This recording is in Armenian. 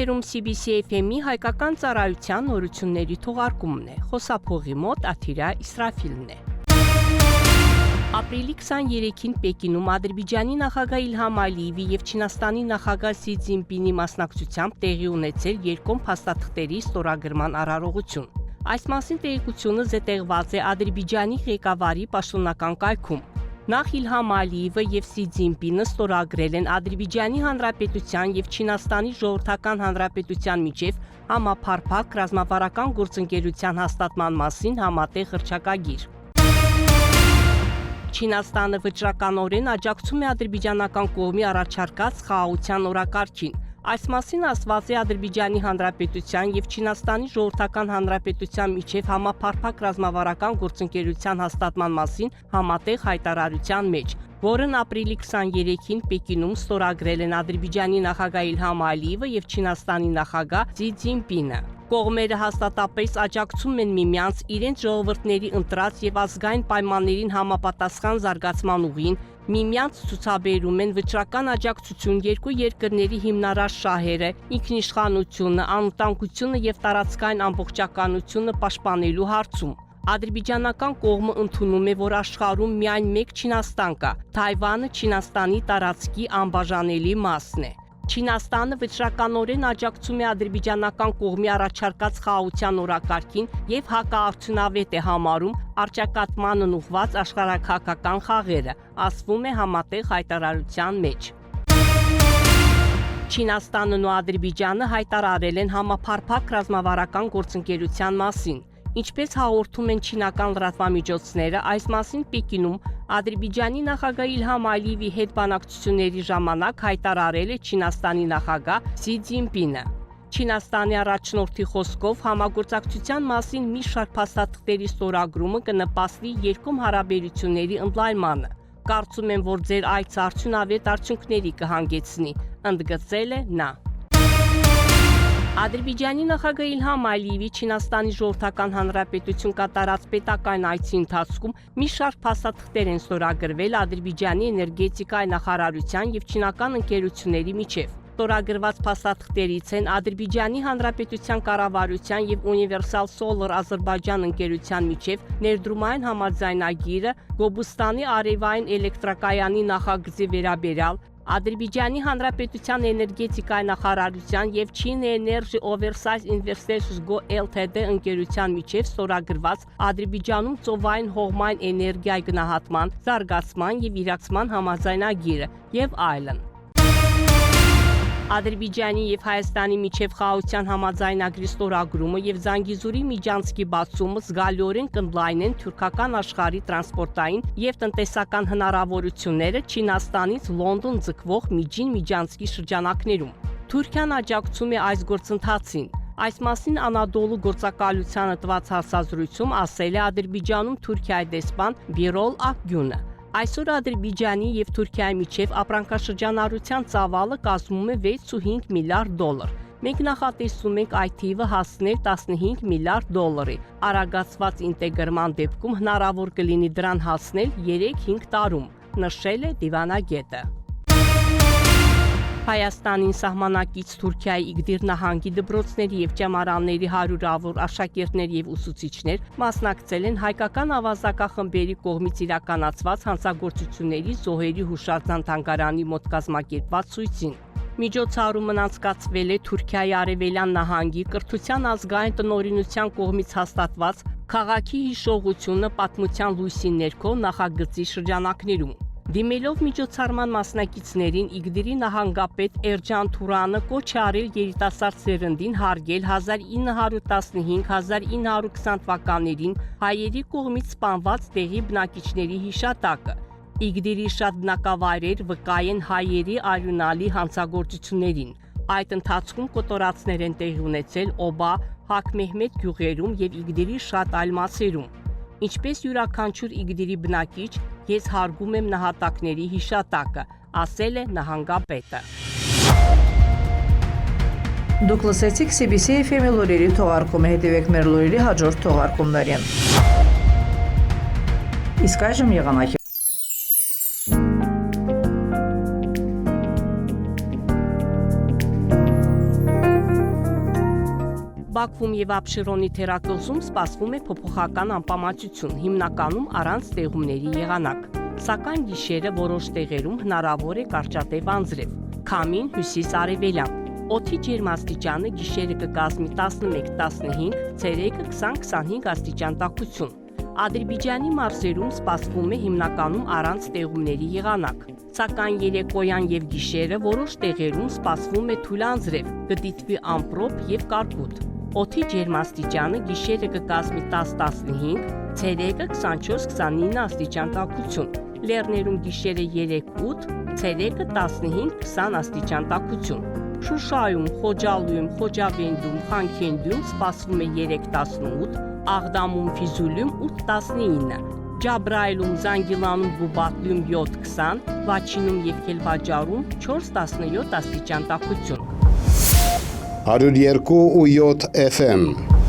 Եթերում CBC FM-ի հայկական ծառայության նորությունների թողարկումն է։ Խոսափողի մոտ Աթիրա Իսրաֆիլն է։ Ապրիլի 23-ին Պեկինում Ադրբեջանի նախագահ Իլհամ Ալիևի եւ Չինաստանի նախագահ Սի Ցզինպինի մասնակցությամբ տեղի ունեցել երկկողմ փաստաթղթերի ստորագրման արարողություն։ Այս մասին տեղեկությունը զետեղված է Ադրբեջանի ղեկավարի պաշտոնական կայքում։ Նախ Իլհամ Ալիևը եւ Սի Ցզինպինը ստորագրել են Ադրբեջանի Հանրապետության եւ Չինաստանի Ժողովրդական Հանրապետության միջև համապարփակ ռազմավարական գործընկերության հաստատման մասին համատեղ հռչակագիր։ Չինաստանը վճռականորեն աջակցում է ադրբեջանական կողմի առաջարկած խաղաղության օրակարգին։ Այս մասին ասված է Ադրբեջանի Հանրապետության եւ Չինաստանի Ժողովրդական Հանրապետության միջև համապարփակ ռազմավարական գործընկերության հաստատման մասին համատեղ հայտարարության մեջ, որն ապրիլի 23-ին Պեկինում ստորագրել են Ադրբեջանի նախագահ Իլհամ Ալիևը եւ Չինաստանի նախագահ Սի Ցզինպինը։ Կողմերը հաստատապես աջակցում են միմյանց իրենց ժողովուրդների ընտրած եւ ազգային պայմաններին համապատասխան զարգացման ուղին, միմյանց ցուցաբերում են վճռական աջակցություն երկու երկրների հիմնարար շահերը, ինքնիշխանությունը, անվտանգությունը եւ տարածքային ամբողջականությունը պաշտպանելու հարցում։ Ադրբեջանական կողմը ընդունում է, որ աշխարհում միայն մեկ Չինաստան կա, Թայվանը Չինաստանի տարածքի անբաժանելի մասն է։ Չինաստանը վճռականորեն աջակցում է ադրբեջանական կողմի առաջարկած խաղաղության օրակարգին եւ հակաարդյունավետ է համարում առճակատմանն ուղղված աշխարհաքաղաքական խաղերը, ասվում է համատեղ հայտարարության մեջ։ Չինաստանն ու Ադրբեջանը հայտարարել են համապարփակ ռազմավարական գործընկերության մասին։ Ինչպես հաղորդում են չինական լրատվամիջոցները, այս մասին Պեկինում Ադրբեջանի նախագահ Իլհամ Ալիևի հետ բանակցությունների ժամանակ հայտարարել է Չինաստանի նախագահ Սի Ցզինպինը։ Չինաստանի առաջնորդի խոսքով համագործակցության մասին մի շարք փաստաթղթերի ստորագրումը կնպաստի երկկողմ հարաբերությունների ընդլայնմանը։ Կարծում եմ, որ ձեր այցը արդյունավետ արդյունքների կհանգեցնի, ընդգծել է նա։ Ադրբեջանի նախագահ Իլհամ Ալիևի Չինաստանի Ժողովրդական Հանրապետություն կատարած պետական այցի ընթացքում մի շարք փաստաթղթեր են ստորագրվել Ադրբեջանի էներգետիկայի նախարարության եւ չինական ընկերությունների միջև։ Ստորագրված փաստաթղթերից են Ադրբեջանի Հանրապետության կառավարության եւ Universal Solar Azerbaijan ընկերության միջև ներդրումային համաձայնագիրը, Գոբուստանի արևային էլեկտրակայանի նախագծի վերաբերյալ, Ադրբեջանի Հանրապետության էներգետիկայի նախարարության եւ Chin Energy Oversize Investors Go Ltd ընկերության միջև ստորագրված Ադրբեջանում ծովային հողմային էներգիայի գնահատման, զարգացման եւ իրացման համաձայնագիրը եւ այլն։ Ադրբեջանի եւ Հայաստանի միջև խաղաղության համաձայնագրի ստորագրումը եւ Զանգիզուրի միջանցքի բացումը զգալիորեն կընդլայնեն թուրքական աշխարհի տրանսպորտային եւ տնտեսական հնարավորությունները Չինաստանից Լոնդոն ձգվող միջին միջանցքի շրջանակներում։ Թուրքիան աջակցում է այս գործընթացին։ Այս մասին Անադոլու գործակալությանը տված հարցազրույցում ասել է Ադրբեջանում Թուրքիայի դեսպան Բիրոլ Ակգյունը։ Այսօր Ադրբեջանի եւ Թուրքիայի միջև ապրանքաշրջանառության ծավալը կազմում է 6.5 միլիարդ դոլար։ Մենք նախատեսում ենք այդ թիվը հասնել 15 միլիարդ դոլարի։ Արագացված ինտեգրման դեպքում հնարավոր կլինի դրան հասնել 3-5 տարում, նշել է դիվանագետը։ Հայաստանին սահմանակից Թուրքիայի Իգդիր նահանգի դպրոցների եւ ճեմարանների հարյուրավոր աշակերտներ եւ ուսուցիչներ մասնակցել են հայկական ավազակախմբերի կողմից իրականացված հանցագործությունների զոհերի հուշարձան թանգարանի մոտ կազմակերպված ցույցին։ Միջոցառումն անցկացվել է Թուրքիայի Արևելյան նահանգի կրթության ազգային տնօրինության կողմից հաստատված Քաղաքի հիշողությունը պատմության լույսի ներքո նախագծի շրջանակներում։ Դիմելով միջոցառման մասնակիցներին Իգդիրի նահանգապետ Էրջան Թուրանը կոչ է արել երիտասարդ սերնդին հարգել 1915-1920 թվականներին հայերի կողմից սպանված տեղի բնակիչների հիշատակը։ Իգդիրի շատ բնակավայրեր վկա են հայերի արյունալի հանցագործություններին։ Այդ ընթացքում կոտորածներ են տեղի ունեցել Օբա, Հակ-Մեհմեդ գյուղերում եւ Իգդիրի շատ այլ մասերում։ Ինչպես յուրաքանչյուր Իգդիրի բնակիչ, ես հարգում եմ նահատակների հիշատակը, ասել է նահանգապետը։ Դուք լսեցիք CBC FM-ի լուրերի թողարկումը, հետևեք մեր լուրերի հաջորդ թողարկումներին։ Իսկ այժմ եղանակի Բաքվում եւ Աբշերոնի թերակղզում սպասվում է փոփոխական անպամատություն, հիմնականում առանց ստեղումների եղանակ։ Սակայն գիշերը որոշ տեղերում հնարավոր է կարճատև անձրև, քամին հյուսիս-արևելյան։ Օդի ջերմաստիճանը գիշերը կկազմի 11-15, ցերեկը 20-25 աստիճան տաքություն։ Ադրբեջանի մարզերում սպասվում է հիմնականում առանց ստեղումների եղանակ։ Սակայն երեկոյան եւ գիշերը որոշ տեղերում սպասվում է թույլ անձրև, կդիտվի ամպրոպ եւ կարկուտ։ Օդի ջերմաստիճանը գիշերը կկազմի 10-15, ցերեկը 24-29 աստիճան տաքություն։ Լեռներում գիշերը 3-8, ցերեկը 15-20 աստիճան տաքություն։ Շուշայում, Խոջալույում, Խոջավենդում, Խանքենդում սպասվում է 3-18, Աղդամում, Ֆիզուլում 8-19, Ջաբրայիլում, Զանգիլանում, Գուբատլում 7-20, Վաչինում եւ Քելվաջարում 4-17 աստիճան տաքություն։ 102.7 FM